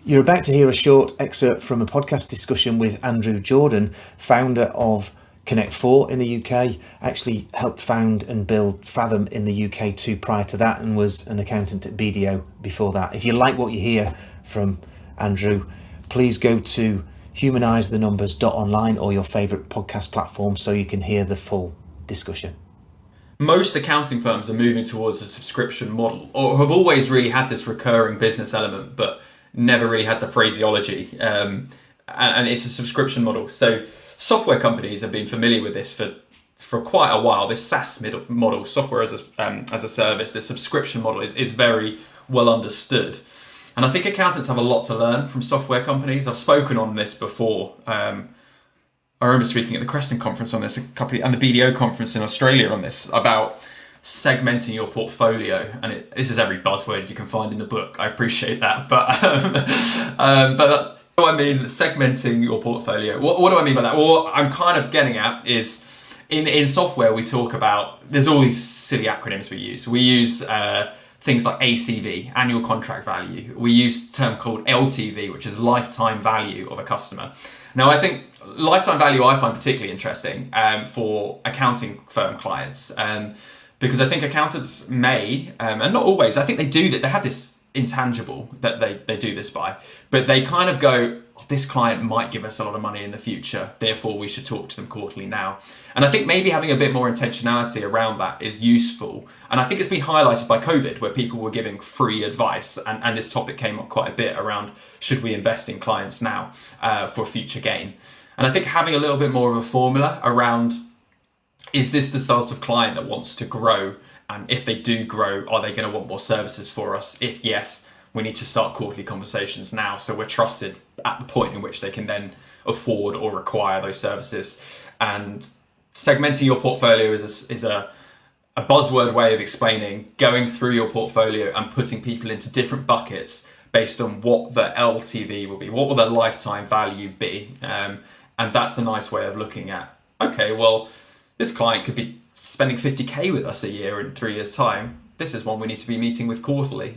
You're about to hear a short excerpt from a podcast discussion with Andrew Jordan, founder of Connect4 in the UK, actually helped found and build Fathom in the UK too prior to that, and was an accountant at BDO before that. If you like what you hear from Andrew, please go to humanisethenumbers.online or your favourite podcast platform so you can hear the full discussion. Most accounting firms are moving towards a subscription model, or have always really had this recurring business element, but never really had the phraseology, and it's a subscription model. So software companies have been familiar with this for quite a while. This SaaS model, software as a service, this subscription model is very well understood. And I think accountants have a lot to learn from software companies. I've spoken on this before. I remember speaking at the Creston conference on this and the BDO conference in Australia on this, about segmenting your portfolio, and this is every buzzword you can find in the book. I appreciate that, but what do I mean segmenting your portfolio? What do I mean by that? Well, what I'm kind of getting at is in software we talk about, there's all these silly acronyms we use. We use things like ACV, annual contract value. We use a term called LTV, which is lifetime value of a customer. Now, I think lifetime value I find particularly interesting for accounting firm clients. Because I think accountants may, and not always, I think they do that. They have this intangible that they do this by, but they kind of go, oh, this client might give us a lot of money in the future, therefore we should talk to them quarterly now. And I think maybe having a bit more intentionality around that is useful. And I think it's been highlighted by COVID, where people were giving free advice, and this topic came up quite a bit around, should we invest in clients now for future gain? And I think having a little bit more of a formula around, is this the sort of client that wants to grow? And if they do grow, are they going to want more services for us? If yes, we need to start quarterly conversations now, so we're trusted at the point in which they can then afford or require those services. And segmenting your portfolio is a buzzword way of explaining going through your portfolio and putting people into different buckets based on what the LTV will be, what will the lifetime value be. And that's a nice way of looking at, okay, well, this client could be spending 50k with us a year in 3 years' time. This is one we need to be meeting with quarterly.